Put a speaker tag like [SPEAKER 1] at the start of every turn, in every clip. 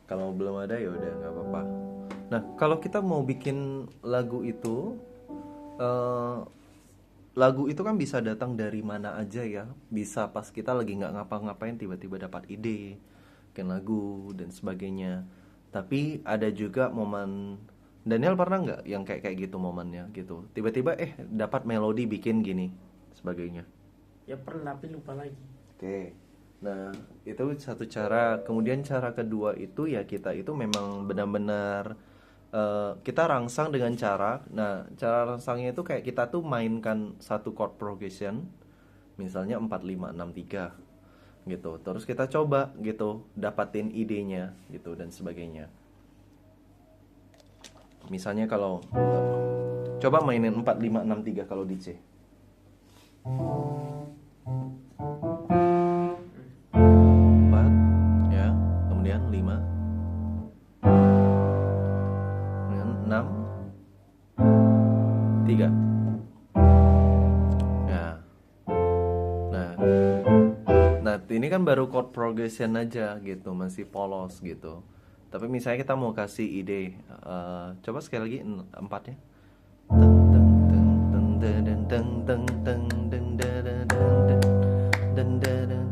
[SPEAKER 1] Kalau belum ada ya udah nggak apa-apa. Nah, kalau kita mau bikin lagu itu, eh, lagu itu kan bisa datang dari mana aja ya. Bisa pas kita lagi nggak ngapa-ngapain tiba-tiba dapat ide, bikin lagu dan sebagainya. Tapi ada juga momen, Daniel pernah nggak yang kayak kayak gitu momennya gitu. Tiba-tiba dapat melodi bikin gini sebagainya.
[SPEAKER 2] Ya pernah tapi lupa lagi.
[SPEAKER 1] Oke. Nah, itu satu cara. Kemudian cara kedua itu ya kita itu memang benar-benar kita rangsang dengan cara. Nah, cara rangsangnya itu kayak kita tuh mainkan satu chord progression, misalnya 4 5 6 3 gitu. Terus kita coba gitu dapatin idenya gitu dan sebagainya. Misalnya kalau coba mainin 4 5 6 3 kalau di C. 4 ya, kemudian 5, kemudian 6 3. Ya. Nah, ini kan baru chord progression aja gitu, masih polos gitu. Tapi misalnya kita mau kasih ide, coba sekali lagi 4 ya. Teng teng teng teng dadang teng teng teng deng dadang deng deng dadang.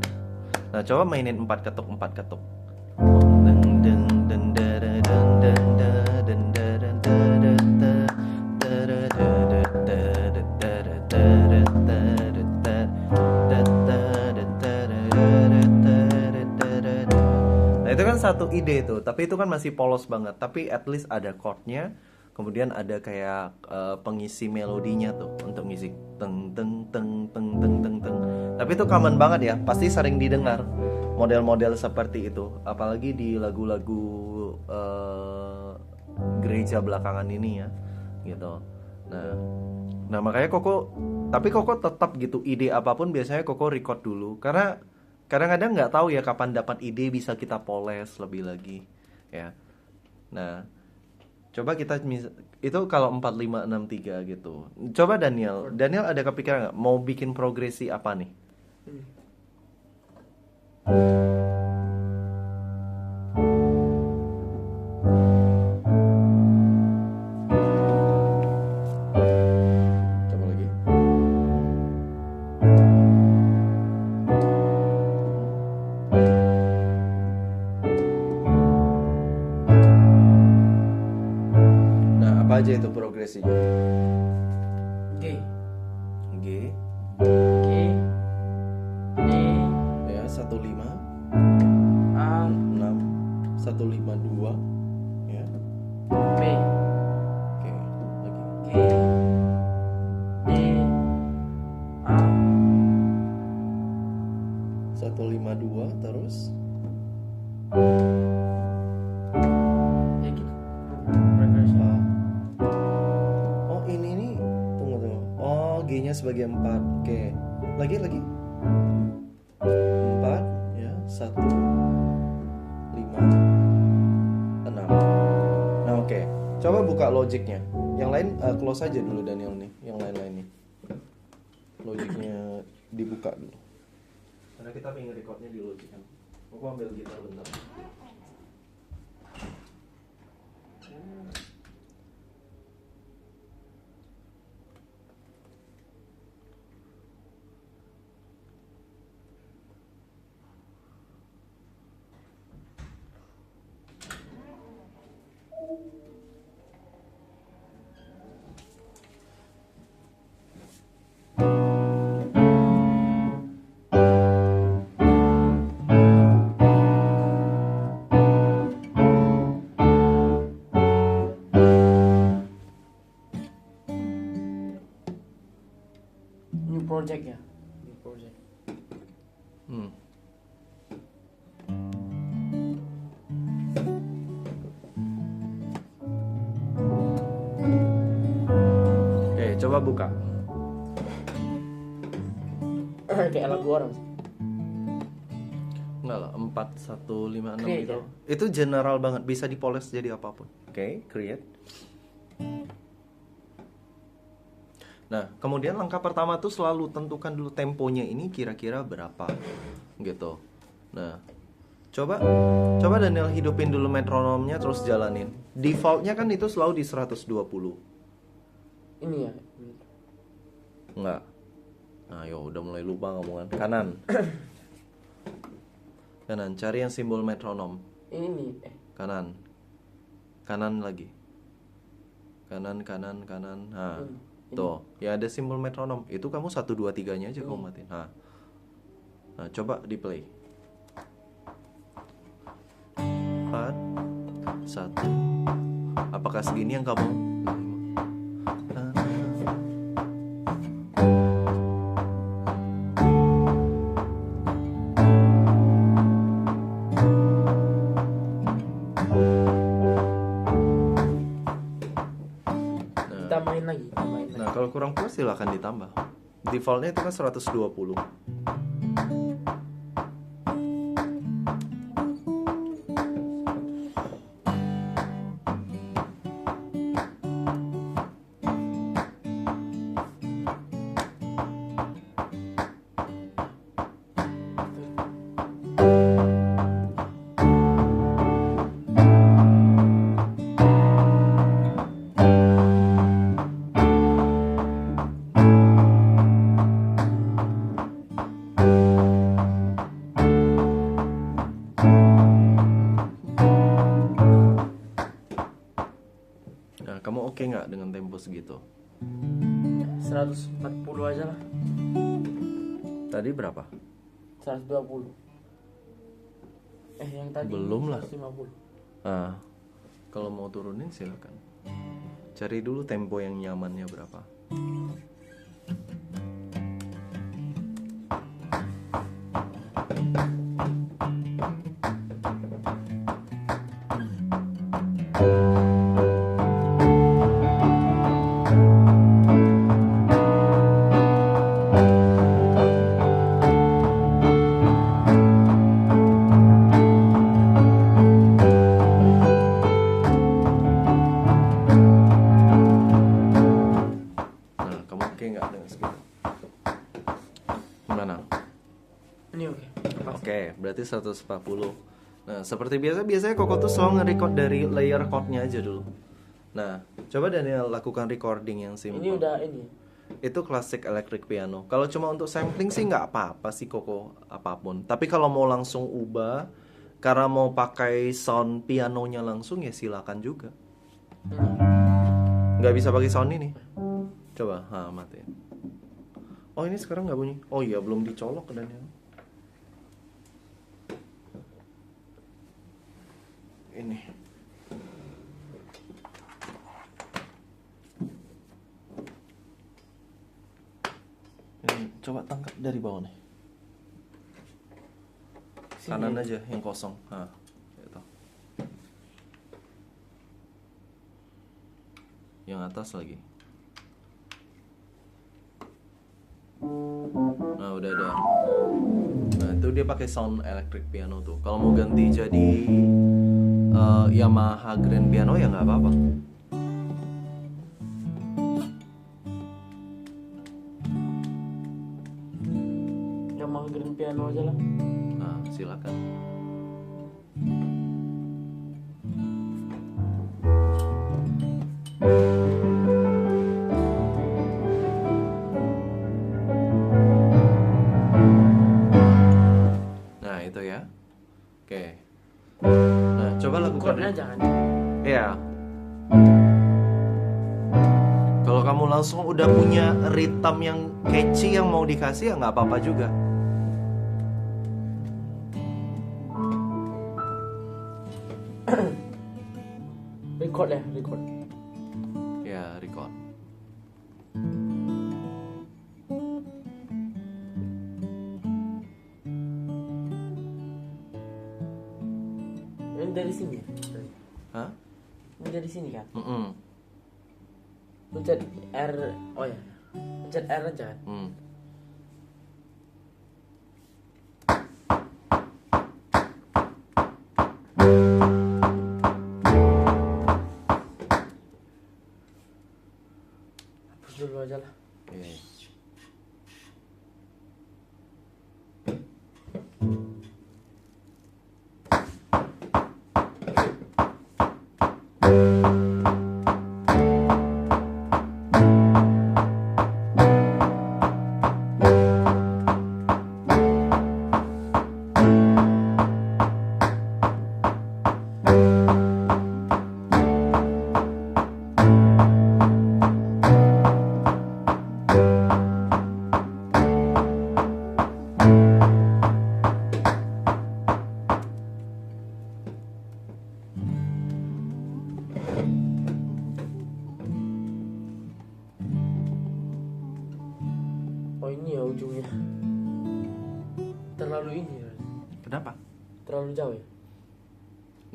[SPEAKER 1] Nah, coba mainin 4 ketuk 4 ketuk. Deng deng deng dadang deng deng dadang dadang dadang Nah, itu kan satu ide itu, tapi itu kan masih polos banget. Tapi at least ada chordnya, kemudian ada kayak pengisi melodinya tuh untuk ngisi teng teng teng teng teng teng teng. Tapi itu common banget ya, pasti sering didengar model-model seperti itu, apalagi di lagu-lagu gereja belakangan ini ya, gitu. Nah, makanya tapi Koko tetap gitu ide apapun biasanya Koko record dulu karena kadang-kadang nggak tahu ya kapan dapat ide bisa kita poles lebih lagi ya. Nah, coba itu kalau 4 5 6 3 gitu. Coba Daniel ada kepikiran nggak mau bikin progresi apa nih? Coba lagi. Nah, apa aja itu progresinya?
[SPEAKER 2] G,
[SPEAKER 1] G
[SPEAKER 2] G, D,
[SPEAKER 1] ya 1 5
[SPEAKER 2] A,
[SPEAKER 1] 6 1 5 2 ya.
[SPEAKER 2] B,
[SPEAKER 1] Oke, lagi.
[SPEAKER 2] G, D, A,
[SPEAKER 1] 1 5 2 terus
[SPEAKER 2] ya gitu. Progression.
[SPEAKER 1] A. Oh, ini nih. Tunggu. Oh, G-nya sebagai 4. Oke. Lagi 4 ya. 1 5 6. Nah, oke. Coba buka logiknya. Yang lain close aja dulu Daniel nih. Yang lain-lain nih. Logiknya dibuka dulu. Karena kita pengen recordnya di logik kan. Aku ambil gitar bentar.
[SPEAKER 2] New project ya. New project.
[SPEAKER 1] Hmm. Oke, coba buka.
[SPEAKER 2] Kayak lagu orang.
[SPEAKER 1] Enggak lah, 4 1 5 6
[SPEAKER 2] Create,
[SPEAKER 1] gitu.
[SPEAKER 2] ya?
[SPEAKER 1] Itu general banget, bisa dipoles jadi apapun. Oke, create. Nah, kemudian langkah pertama tuh selalu tentukan dulu temponya ini kira-kira berapa gitu. Nah, Coba coba Daniel hidupin dulu metronomnya terus jalanin. Defaultnya kan itu selalu di 120.
[SPEAKER 2] Ini ya.
[SPEAKER 1] Enggak. Nah, yo udah mulai lupa ngomongan. Kanan. Kanan, cari yang simbol metronom.
[SPEAKER 2] Ini nih.
[SPEAKER 1] Kanan. Kanan lagi. Kanan. Nah,
[SPEAKER 2] Ini.
[SPEAKER 1] tuh, ya ada simbol metronom. Itu kamu 1 2 3-nya aja kamu matiin. Nah, coba di play. 4 1. Apakah segini yang kamu?
[SPEAKER 2] Tambahin lagi.
[SPEAKER 1] Nah, kalau kurang puas silakan ditambah. Defaultnya itu kan 120. Nah, kamu oke nggak dengan tempo segitu?
[SPEAKER 2] 140 aja lah.
[SPEAKER 1] Tadi berapa?
[SPEAKER 2] 120. Yang tadi
[SPEAKER 1] Belum lah.
[SPEAKER 2] 150.
[SPEAKER 1] Ah, kalau mau turunin silakan. Cari dulu tempo yang nyamannya berapa. Nah, kamu oke nggak dengan segitu? Gimana?
[SPEAKER 2] Ini oke.
[SPEAKER 1] Oke, berarti 140. Nah, seperti biasanya Koko tuh selalu nge-record dari layer chord-nya aja dulu. Nah, coba Daniel lakukan recording yang simple.
[SPEAKER 2] Ini udah ini.
[SPEAKER 1] Itu klasik electric piano. Kalau cuma untuk sampling sih nggak apa-apa sih Koko, apapun. Tapi kalau mau langsung ubah, karena mau pakai sound pianonya langsung ya silakan juga. Nggak bisa pakai sound ini. Coba, matiin. Oh ini sekarang nggak bunyi. Oh iya belum dicolok ke Daniel. Ini. Ini coba tangkap dari bawah nih. Kanan aja yang kosong. Gitu. Yang atas lagi. Nah udah ada. Nah itu dia pakai sound electric piano tuh. Kalau mau ganti jadi Yamaha Grand Piano ya nggak apa-apa.
[SPEAKER 2] Yamaha Grand Piano aja lah.
[SPEAKER 1] Nah silakan. Nah itu ya. Oke. Nah coba lakukan.
[SPEAKER 2] Chordnya jangan.
[SPEAKER 1] Ya. Kalau kamu langsung udah punya rhythm yang catchy yang mau dikasih ya nggak apa-apa juga.
[SPEAKER 2] Record ya, record.
[SPEAKER 1] Ya, record.
[SPEAKER 2] Ini dari sini ya?
[SPEAKER 1] Hah?
[SPEAKER 2] Ini dari sini kan?
[SPEAKER 1] Mm-mm.
[SPEAKER 2] Pencet R. Oh ya. Pencet R aja kan? Hapus dulu aja lah.
[SPEAKER 1] Oke.
[SPEAKER 2] ujungnya terlalu ini ya.
[SPEAKER 1] Kenapa?
[SPEAKER 2] Terlalu jauh ya.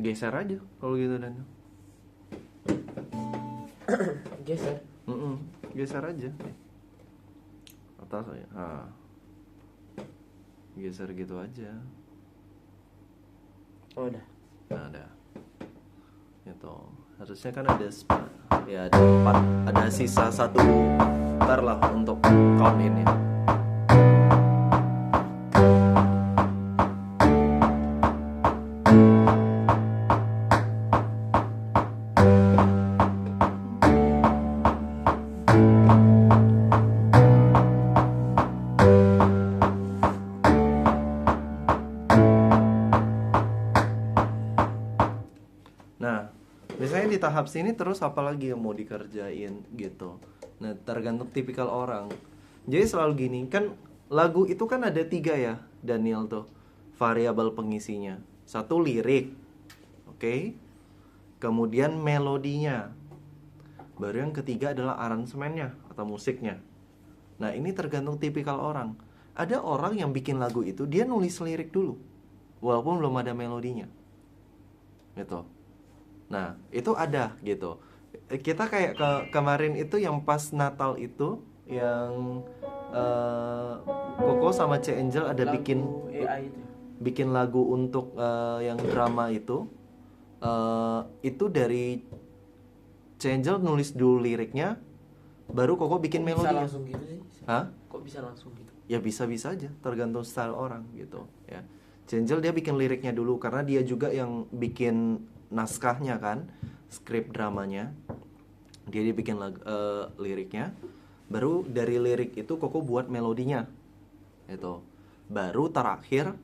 [SPEAKER 1] Geser aja kalau gitu Daniel.
[SPEAKER 2] Geser.
[SPEAKER 1] Geser aja. Atas ya. Nah. Geser gitu aja.
[SPEAKER 2] Oh udah.
[SPEAKER 1] Nah, ada. Itu. Harusnya kan ada ya ada 4, ada sisa 1 bar lah untuk count ini. Nah, misalnya di tahap sini terus apa lagi yang mau dikerjain gitu. Nah, tergantung tipikal orang. Jadi selalu gini, kan lagu itu kan ada 3 ya, Daniel tuh. Variabel pengisinya. 1 lirik. Oke. Kemudian melodinya. Baru yang ketiga adalah aransemennya atau musiknya. Nah, ini tergantung tipikal orang. Ada orang yang bikin lagu itu dia nulis lirik dulu. Walaupun belum ada melodinya. Gitu. Nah, itu ada gitu. Kita kayak kemarin itu yang pas Natal itu yang Koko sama C Angel ada
[SPEAKER 2] Lagu
[SPEAKER 1] bikin
[SPEAKER 2] AI itu.
[SPEAKER 1] bikin lagu untuk yang drama itu dari C Angel nulis dulu liriknya, baru Koko bikin
[SPEAKER 2] Bisa
[SPEAKER 1] melodinya.
[SPEAKER 2] langsung gitu sih?
[SPEAKER 1] Hah?
[SPEAKER 2] Kok bisa langsung gitu?
[SPEAKER 1] Ya bisa-bisa aja, tergantung style orang gitu ya. C Angel dia bikin liriknya dulu karena dia juga yang bikin naskahnya kan, skrip dramanya. Dia bikin liriknya, baru dari lirik itu Koko buat melodinya. Itu. Baru terakhir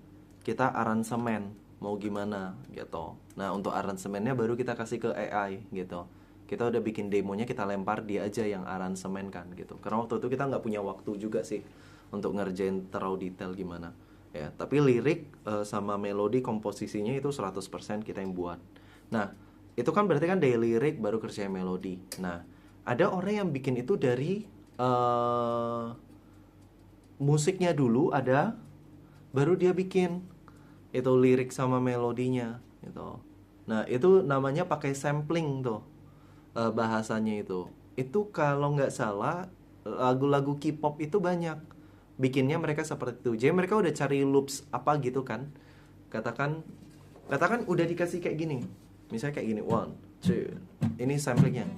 [SPEAKER 1] kita aransemen mau gimana gitu. Nah, untuk aransemennya baru kita kasih ke AI gitu. Kita udah bikin demonya, kita lempar, dia aja yang aransemen kan gitu. Karena waktu itu kita nggak punya waktu juga sih untuk ngerjain terlalu detail gimana. Ya, tapi lirik sama melodi komposisinya itu 100% kita yang buat. Nah, itu kan berarti kan dari lirik baru kerjain melodi. Nah, ada orang yang bikin itu dari musiknya dulu ada, baru dia bikin itu lirik sama melodinya gitu. Nah, itu namanya pakai sampling tuh bahasanya itu. Itu kalau nggak salah lagu-lagu K-pop itu banyak bikinnya mereka seperti itu. Jadi mereka udah cari loops apa gitu kan. Katakan udah dikasih kayak gini. Misalnya kayak gini, 1, 2. Ini samplingnya.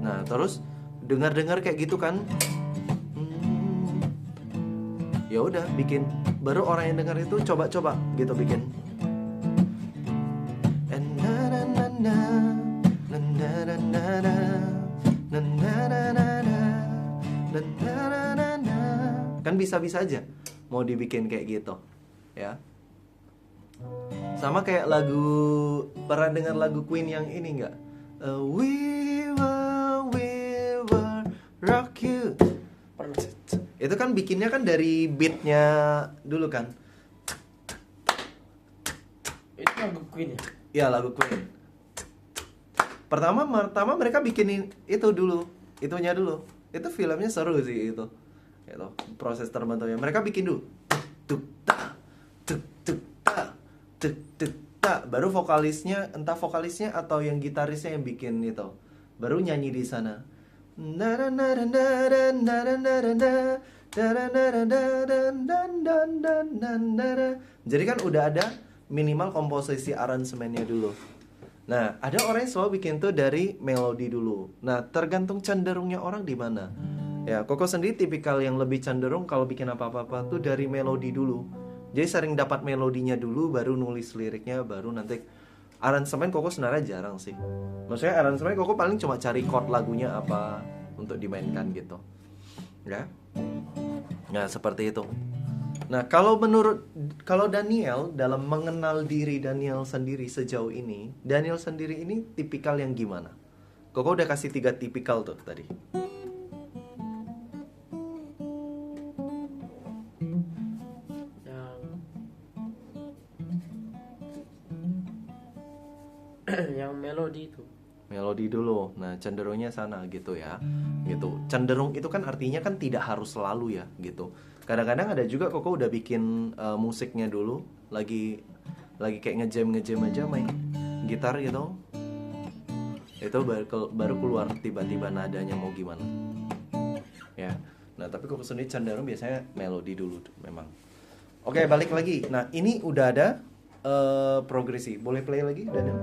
[SPEAKER 1] Nah, terus dengar-dengar kayak gitu kan. Ya udah bikin, baru orang yang dengar itu coba-coba gitu bikin. Kan bisa-bisa aja mau dibikin kayak gitu ya. Sama kayak lagu, pernah dengar lagu Queen yang ini nggak? We will rock you.
[SPEAKER 2] Pernah.
[SPEAKER 1] Itu kan bikinnya kan dari beatnya dulu kan.
[SPEAKER 2] Itu lagu Queen ya?
[SPEAKER 1] Ya, lagu Queen. Pertama mereka bikinin itu dulu, itunya dulu. Itu filmnya seru sih itu. Gitu. Proses terbentuknya. Mereka bikin dulu. Tuk ta, tuk tuk ta, tuk tuk ta. Baru vokalisnya, entah vokalisnya atau yang gitarisnya yang bikin itu. Baru nyanyi di sana. Jadi kan udah ada minimal komposisi aransemennya dulu. Nah, ada orang yang selalu bikin tuh dari melodi dulu. Nah, tergantung cenderungnya orang di mana. Ya, Koko sendiri tipikal yang lebih cenderung kalau bikin apa-apa tuh dari melodi dulu. Jadi sering dapat melodinya dulu, baru nulis liriknya, baru nanti aransemen. Koko sebenarnya jarang sih. Maksudnya aransemen Koko paling cuma cari chord lagunya apa untuk dimainkan gitu. Ya. Nah, seperti itu. Nah, kalau Daniel dalam mengenal diri Daniel sendiri sejauh ini, Daniel sendiri ini tipikal yang gimana? Koko udah kasih 3 tipikal tuh tadi.
[SPEAKER 2] Yang yang melodi itu.
[SPEAKER 1] Melodi dulu. Nah, cenderungnya sana gitu ya. Gitu. Cenderung itu kan artinya kan tidak harus selalu ya, gitu. Kadang-kadang ada juga Koko udah bikin musiknya dulu, lagi kayak ngejam aja main gitar gitu. Itu baru keluar tiba-tiba nadanya mau gimana. Ya. Nah, tapi Koko sendiri cenderung biasanya melodi dulu memang. Oke, balik lagi. Nah, ini udah ada progresi. Boleh play lagi, Daniel?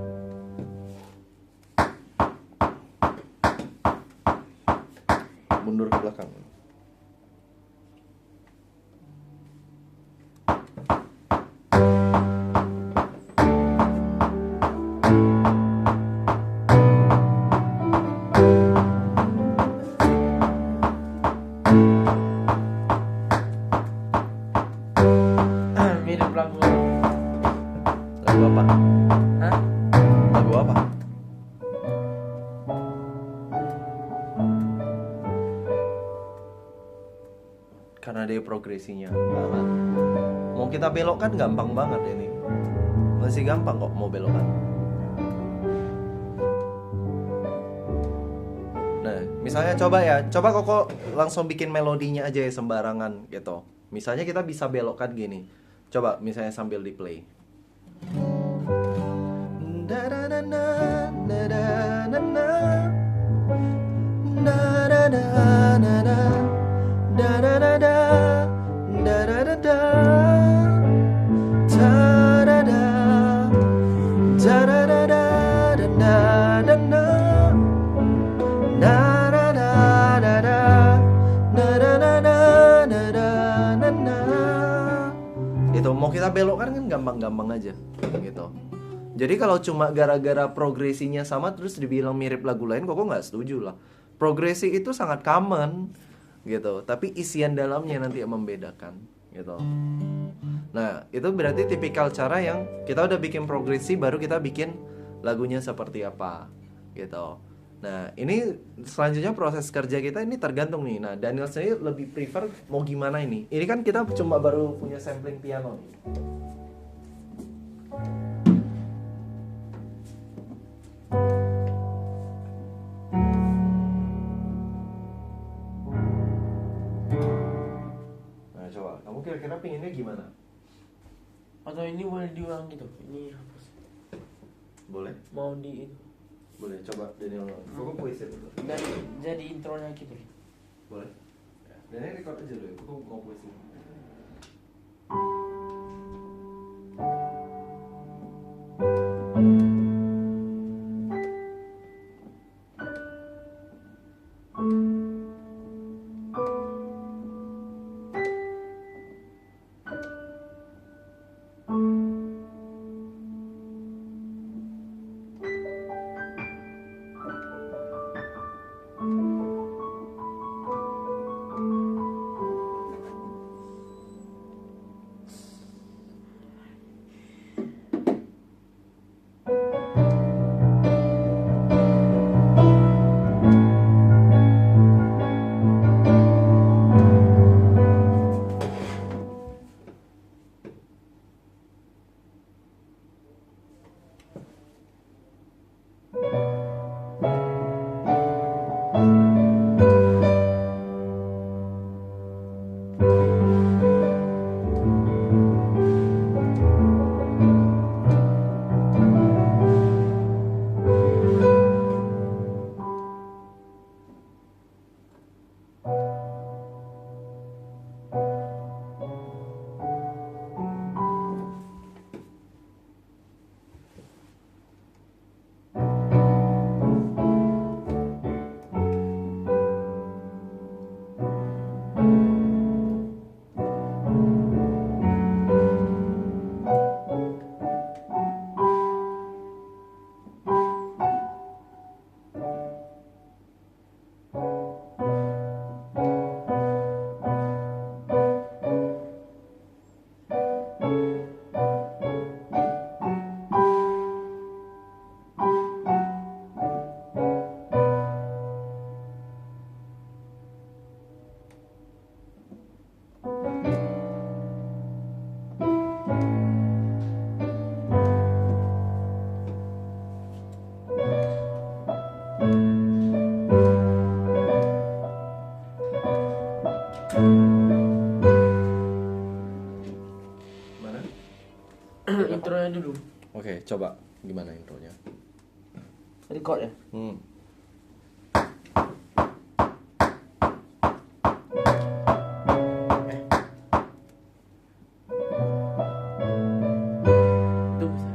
[SPEAKER 1] Mundur ke belakang.
[SPEAKER 2] Mirip lagu.
[SPEAKER 1] Lagu apa?
[SPEAKER 2] Hah?
[SPEAKER 1] Lagu apa? Karena dia progresinya banget. Mau kita belokkan gampang banget ini. Masih gampang kok mau belokkan. Nah, misalnya coba Koko langsung bikin melodinya aja ya sembarangan gitu. Misalnya kita bisa belokkan gini. Coba misalnya sambil di play. Itu mau kita belokkan kan gampang-gampang aja gitu. Jadi kalau cuma gara-gara progresinya sama terus dibilang mirip lagu lain, kok nggak setuju lah. Progresi itu sangat common gitu, tapi isian dalamnya nanti yang membedakan gitu. Nah, itu berarti tipikal cara yang kita udah bikin progresi baru kita bikin lagunya seperti apa gitu. Nah, ini selanjutnya proses kerja kita ini tergantung nih. Nah, Daniel sendiri lebih prefer mau gimana ini? Ini kan kita cuma baru punya sampling piano nih. Nah, coba kamu kira-kira pinginnya gimana?
[SPEAKER 2] Atau ini boleh diulang gitu. Ini hapus.
[SPEAKER 1] Boleh?
[SPEAKER 2] Mau di itu.
[SPEAKER 1] Boleh, coba Daniel. Kok puisi dulu.
[SPEAKER 2] Dan jadi intronya gitu.
[SPEAKER 1] Boleh? Daniel record aja dulu ya. Kok mau puisi.
[SPEAKER 2] intronya dulu.
[SPEAKER 1] Oke, coba gimana intronya?
[SPEAKER 2] Record ya. Itu bisa.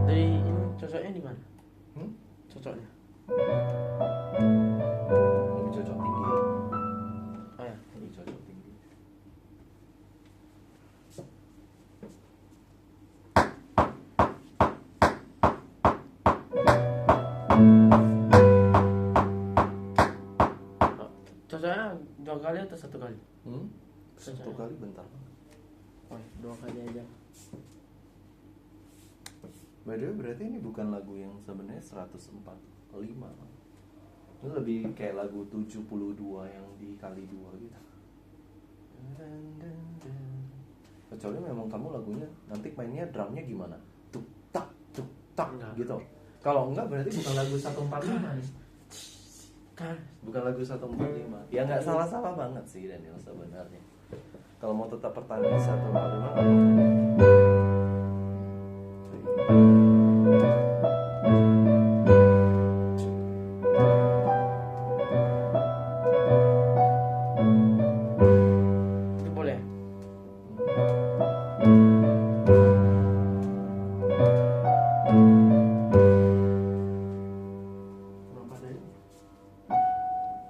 [SPEAKER 2] Dari ini cocoknya di mana? Cocoknya.
[SPEAKER 1] Lebih cocok tinggi ya?
[SPEAKER 2] Oh ya.
[SPEAKER 1] Lebih cocok tinggi.
[SPEAKER 2] Oh, cocoknya 2 kali atau 1 kali?
[SPEAKER 1] Satu kali bentar.
[SPEAKER 2] Oh, ya, 2 kali aja.
[SPEAKER 1] By the way, berarti ini bukan lagu yang sebenarnya 145. Ini lebih kayak lagu 72 yang dikali 2 gitu. Kecuali memang kamu lagunya nanti mainnya drumnya gimana? Tuk tak
[SPEAKER 2] Enggak.
[SPEAKER 1] gitu. Kalau enggak berarti bukan lagu 145 nih.
[SPEAKER 2] Kan.
[SPEAKER 1] Bukan lagu 145. Ya nggak salah-salah banget sih Daniel sebenarnya. Kalau mau tetap pertahanan 145 nggak apa-apa.
[SPEAKER 2] Itu boleh.
[SPEAKER 1] Kenapa dari?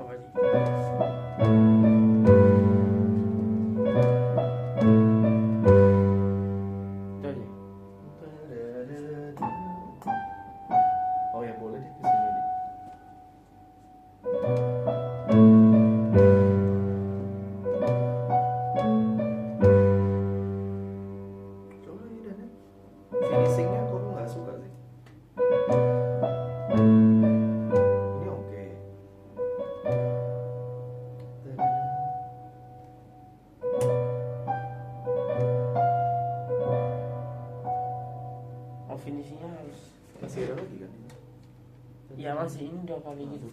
[SPEAKER 2] Apa aja? Itu aja.
[SPEAKER 1] Oh ya boleh deh kesini deh. Coba lagi dan finishingnya aku nggak suka sih. Ini oke.
[SPEAKER 2] Oh, finishingnya harus.
[SPEAKER 1] Masih ada lagi kan?
[SPEAKER 2] Ya masih ini 2 kali gitu.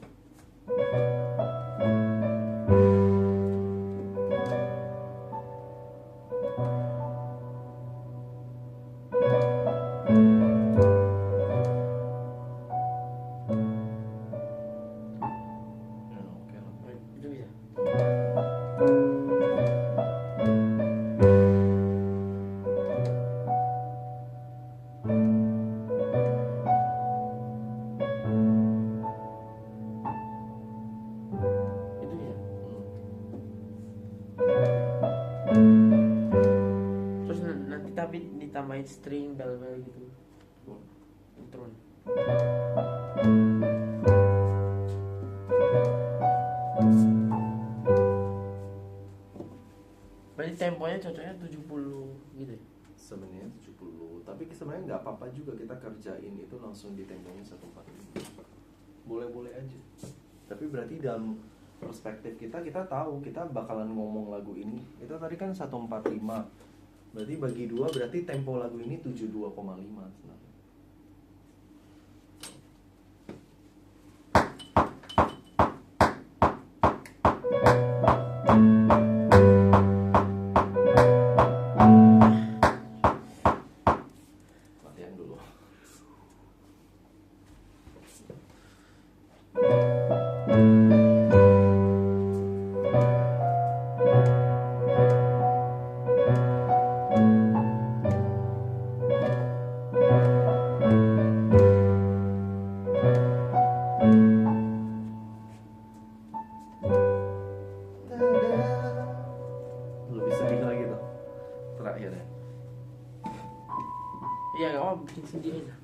[SPEAKER 1] Ya, oke lah.
[SPEAKER 2] Oh, itu bisa. Itu bisa. Terus nanti tapi ditambahin string bel-bel gitu. Intro. Berarti temponya cocoknya 70 gitu ya?
[SPEAKER 1] Sebenarnya 70, tapi sebenarnya nggak apa-apa juga kita kerjain itu langsung di temponya 145. Boleh-boleh aja. Tapi berarti dalam perspektif kita tahu kita bakalan ngomong lagu ini. Itu tadi kan 145. Berarti bagi 2 berarti tempo lagu ini 72,5 sebenarnya. Latihan dulu. Lebih sedih lagi tuh terakhirnya.
[SPEAKER 2] Iya, gak apa bikin sendiri lah.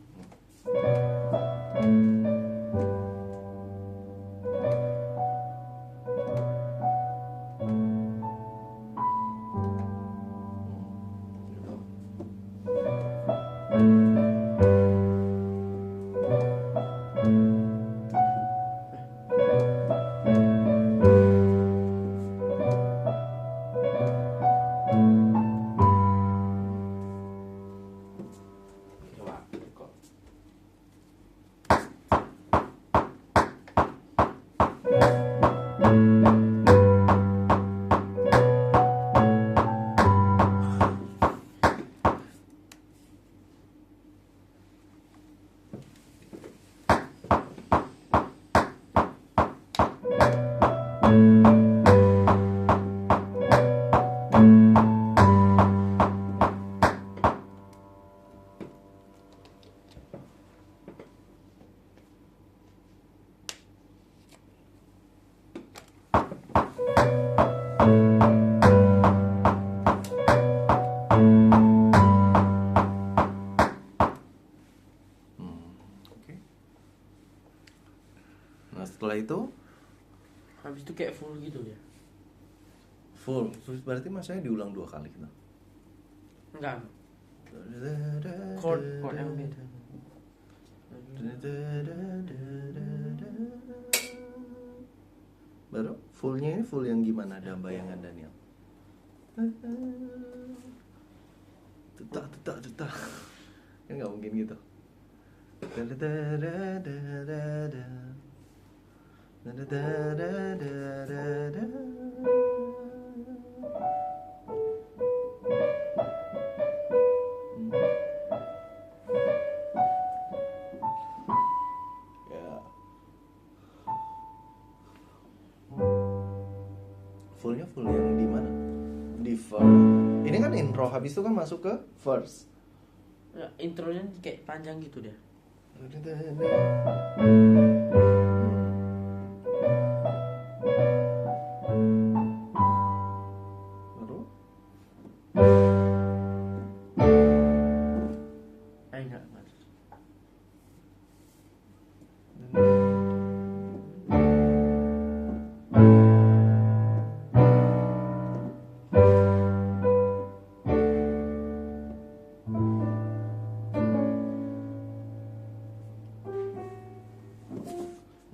[SPEAKER 1] Oke. Nah setelah itu
[SPEAKER 2] Habis itu kayak full gitu ya.
[SPEAKER 1] full, berarti maksudnya diulang 2 kali gitu.
[SPEAKER 2] Enggak. Chord yang beda.
[SPEAKER 1] Baru fullnya ini full yang gimana, ada bayangan Daniel? Tetak kan nggak mungkin gitu. Ya. Fullnya full yang di mana? Di verse. Ini kan intro, habis itu kan masuk ke verse.
[SPEAKER 2] Ya, intronya kayak panjang gitu deh.
[SPEAKER 1] Baru
[SPEAKER 2] Enggak.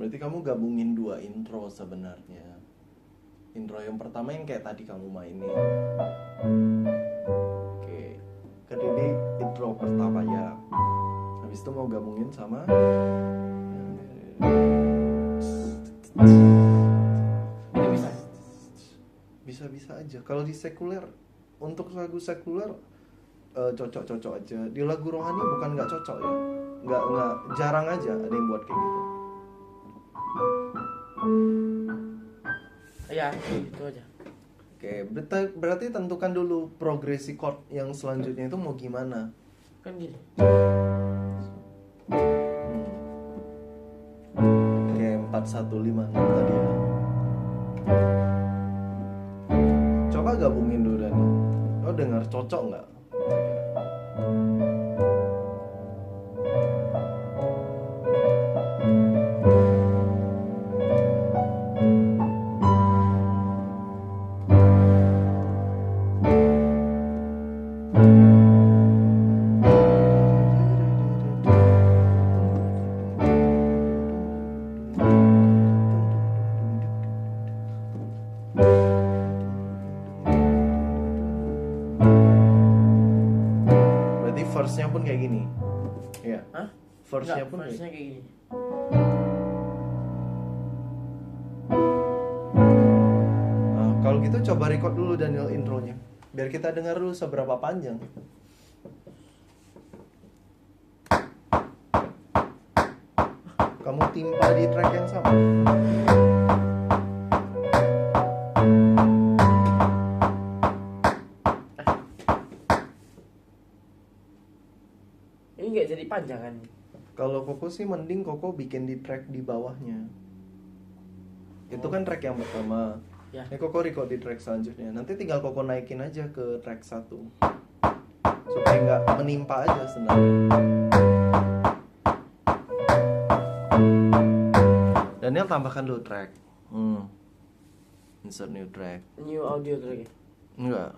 [SPEAKER 1] berarti kamu gabungin 2 intro sebenarnya. Intro yang pertama yang kayak tadi kamu mainin. Oke. Kan ini intro pertama ya. Habis itu mau gabungin sama
[SPEAKER 2] Itu bisa.
[SPEAKER 1] bisa-bisa aja. Kalau di sekuler, untuk lagu sekuler cocok-cocok aja. Di lagu rohani bukan nggak cocok ya. Nggak jarang aja ada yang buat kayak gitu.
[SPEAKER 2] Ya, gitu aja.
[SPEAKER 1] Oke, berarti tentukan dulu progresi chord yang selanjutnya itu mau gimana.
[SPEAKER 2] Kan gini.
[SPEAKER 1] Kayak 4-1-5 tadi ya. Coba gabungin dulu Dani. Lo dengar cocok nggak? Berarti verse-nya pun kayak gini. Iya.
[SPEAKER 2] Hah?
[SPEAKER 1] Verse-nya
[SPEAKER 2] Enggak,
[SPEAKER 1] pun
[SPEAKER 2] verse-nya kayak gini.
[SPEAKER 1] Nah, kalau gitu coba record dulu Daniel intronya. Biar kita dengar dulu seberapa panjang. Kamu timpa di track yang sama.
[SPEAKER 2] Ini nggak jadi panjang kan?
[SPEAKER 1] Kalau Koko sih mending Koko bikin di track di bawahnya. Itu kan track yang pertama.
[SPEAKER 2] Ya.
[SPEAKER 1] Ini Koko record di track selanjutnya. Nanti tinggal Koko naikin aja ke track 1. Supaya nggak menimpa aja sebenarnya. Daniel tambahkan dulu track. Insert new track.
[SPEAKER 2] New audio track ya?
[SPEAKER 1] Enggak,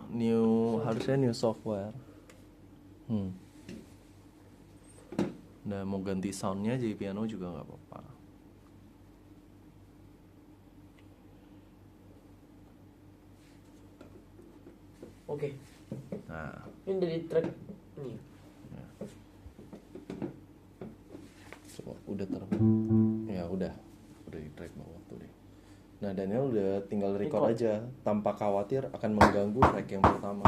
[SPEAKER 1] harusnya new software. Nah, mau ganti soundnya jadi piano juga nggak apa-apa.
[SPEAKER 2] Oke.
[SPEAKER 1] Nah,
[SPEAKER 2] Ini dari track ini.
[SPEAKER 1] coba udah ya udah di track bawah tuh deh. Nah, Daniel udah tinggal record aja tanpa khawatir akan mengganggu track yang pertama.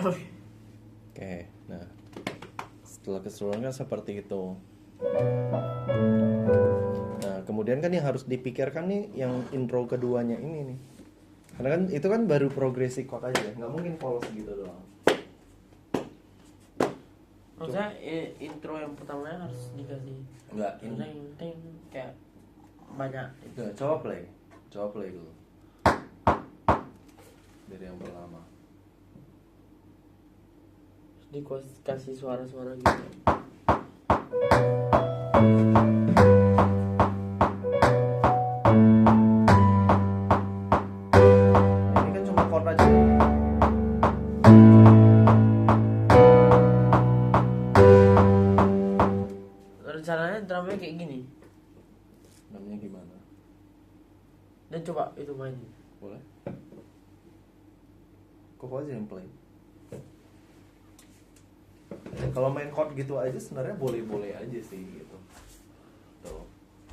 [SPEAKER 1] Oke, nah setelah keseluruhan kan seperti itu. Nah, kemudian kan yang harus dipikirkan nih yang intro keduanya ini nih. Karena kan itu kan baru progresi chord aja, nggak mungkin polos gitu doang.
[SPEAKER 2] Maksudnya intro yang pertamanya harus dikasih
[SPEAKER 1] Enggak,
[SPEAKER 2] ting ting kayak banyak itu.
[SPEAKER 1] Enggak, coba play dulu. Dari yang pertama.
[SPEAKER 2] Terus dikasih suara-suara gitu.
[SPEAKER 1] Nah, ini kan cuma chord aja.
[SPEAKER 2] Rencananya drumnya kayak gini.
[SPEAKER 1] Namanya gimana?
[SPEAKER 2] Dan coba itu mainin.
[SPEAKER 1] Boleh? Kok aja yang play. Kalau main chord gitu aja sebenarnya boleh-boleh aja sih gitu. Tuh.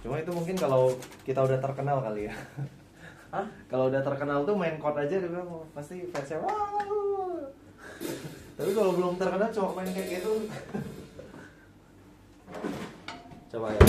[SPEAKER 1] Cuma itu mungkin kalau kita udah terkenal kali ya.
[SPEAKER 2] Hah?
[SPEAKER 1] Kalau udah terkenal tuh main chord aja dia bilang, "Oh, pasti fansnya wow." Tapi kalau belum terkenal cuma main kayak gitu. Coba ya.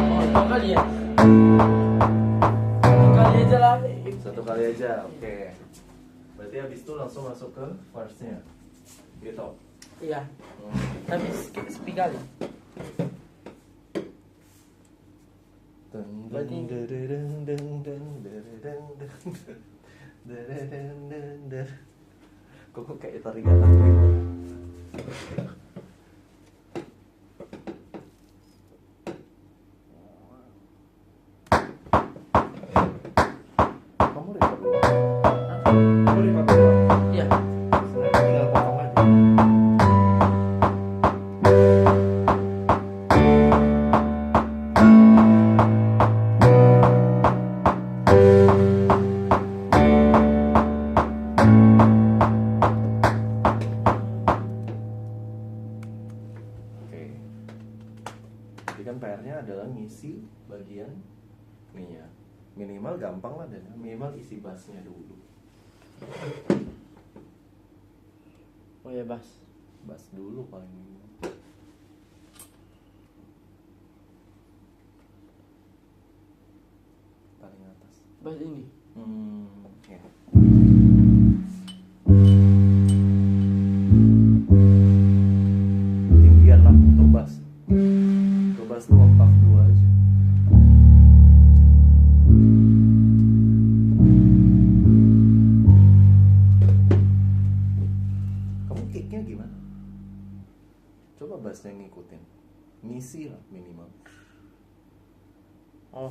[SPEAKER 2] Oh, dua kali ya? Dua kali aja lah.
[SPEAKER 1] Satu kali aja, oke. Berarti habis itu langsung masuk ke verse-nya. Gitu.
[SPEAKER 2] Iya.
[SPEAKER 1] Hmm.
[SPEAKER 2] Tapi speak kali. Berarti-
[SPEAKER 1] Kok kayak tarian lagu itu? Kamu record dulu. Kamu record dulu.
[SPEAKER 2] Iya.
[SPEAKER 1] Sebenarnya tinggal potong aja. Oke. Jadi kan PR-nya adalah ngisi bagian nih ya. Minimal gampang lah dan minimal isi bassnya dulu.
[SPEAKER 2] Oh ya, bass.
[SPEAKER 1] Bass dulu paling minimal. Paling atas.
[SPEAKER 2] Bass ini.
[SPEAKER 1] Ya. Tinggian lah untuk bass. Untuk bass tuh oktaf 2 aja. Kamu kicknya gimana? Coba bassnya ngikutin. Ngisi lah minimal.
[SPEAKER 2] Oh.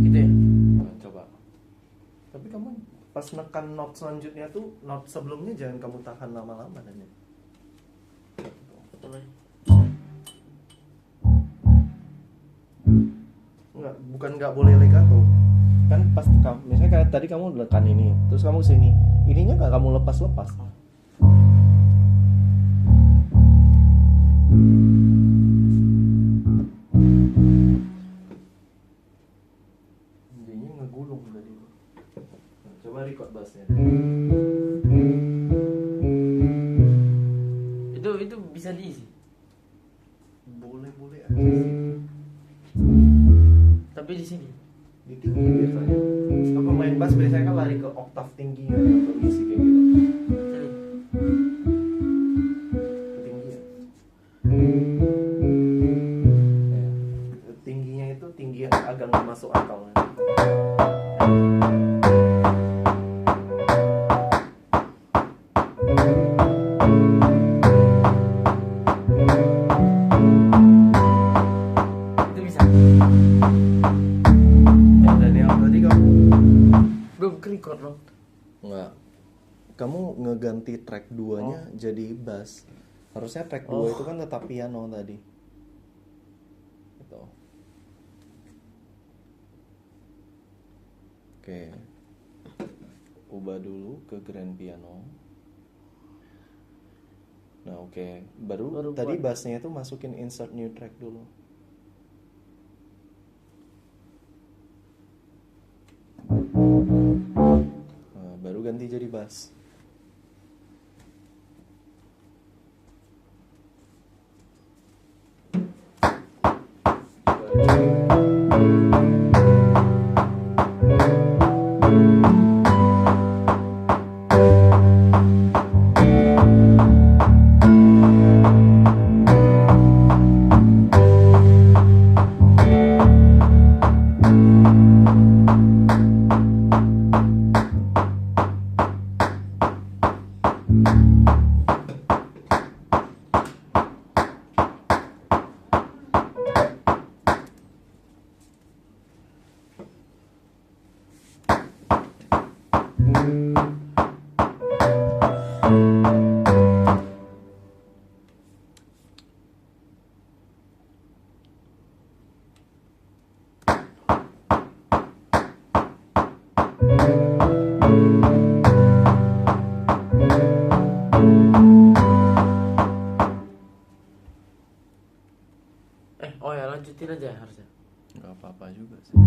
[SPEAKER 2] Gitu ya.
[SPEAKER 1] Coba. Tapi kamu pas nekan note selanjutnya tuh note sebelumnya jangan kamu tahan lama-lama dan ya.
[SPEAKER 2] Betul ya.
[SPEAKER 1] Enggak, bukan nggak boleh legato. Kan pas kamu, misalnya kayak tadi kamu nekan ini, terus kamu sini, ininya nggak kamu lepas-lepas. Jadinya ngegulung tadi. Nah, coba record bassnya.
[SPEAKER 2] Itu bisa diisi.
[SPEAKER 1] Boleh-boleh aja sih.
[SPEAKER 2] Tapi di sini.
[SPEAKER 1] di tinggi biasanya. Kalau pemain bass biasanya kan lari ke oktav tinggi ya, atau isi kayak gitu.
[SPEAKER 2] Jadi,
[SPEAKER 1] Ketinggian. Ya. Tingginya itu tinggi yang agak nggak masuk akal.
[SPEAKER 2] itu bisa.
[SPEAKER 1] Dan yang tadi kamu
[SPEAKER 2] Belum record loh.
[SPEAKER 1] nggak, kamu ngeganti track 2-nya jadi bass. Harusnya track 2 itu kan tetap piano tadi. Gitu. Oke. Ubah dulu ke grand piano. Nah, oke. Baru tadi
[SPEAKER 2] buat.
[SPEAKER 1] bassnya itu masukin insert new track dulu. Nah, baru ganti jadi bass.
[SPEAKER 2] Oh ya, lanjutin aja harusnya.
[SPEAKER 1] Nggak apa-apa juga sih. Nah,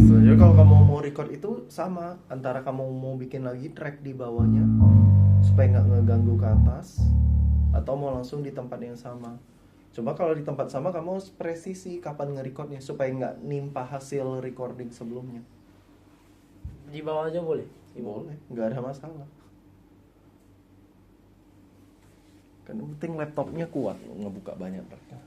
[SPEAKER 1] sebenarnya kalau kamu mau record itu sama, antara kamu mau bikin lagi track di bawahnya supaya nggak ngeganggu ke atas, atau mau langsung di tempat yang sama. Coba kalau di tempat sama kamu harus presisi kapan nge-recordnya supaya nggak nimpa hasil recording sebelumnya.
[SPEAKER 2] Di bawah aja boleh.
[SPEAKER 1] Boleh, nggak ada masalah. Kan yang penting laptopnya kuat ngebuka banyak tracknya.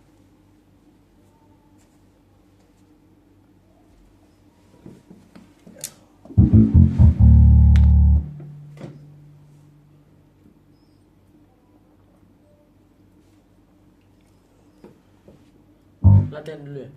[SPEAKER 2] Latihan dulu ya.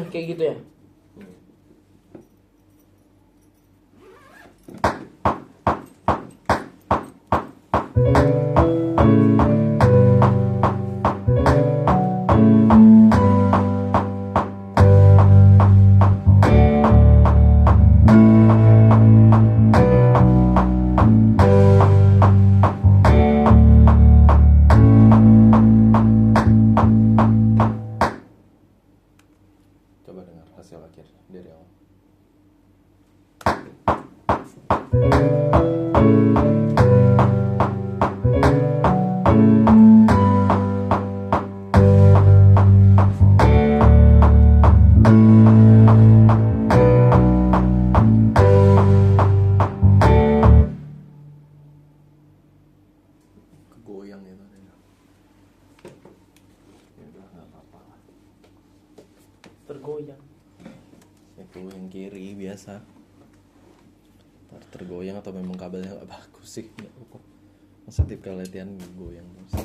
[SPEAKER 2] Kayak gitu ya.
[SPEAKER 1] Coba dengar hasil akhir dari awal. Kegoyang itu. Ya udah nggak apa-apa lah.
[SPEAKER 2] Tergoyang.
[SPEAKER 1] Itu yang kiri biasa. Ntar tergoyang atau memang kabelnya nggak bagus sih, nggak kok. Masa tiap kali latihan goyang terus.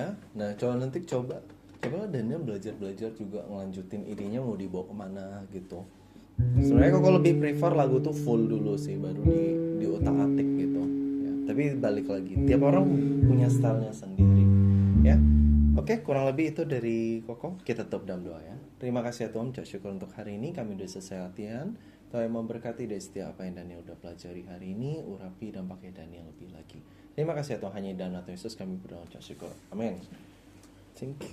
[SPEAKER 1] ya. Nah, cobalah Daniel belajar juga ngelanjutin idenya mau dibawa kemana gitu. Sebenarnya kok lebih prefer lagu tuh full dulu sih baru di otak-atik gitu. Ya, tapi balik lagi, tiap orang punya stylenya sendiri. Ya, oke, kurang lebih itu dari Koko. Kita tutup dalam doa ya. Terima kasih ya Tuhan, ucap syukur untuk hari ini kami udah selesai latihan. Tuhan yang memberkati dari setiap apa yang Daniel udah pelajari hari ini, urapi dan pakai Daniel lebih lagi. Terima kasih ya Tuhan, hanya dalam nama Yesus kami berdoa ucap syukur. Amin. Thank you.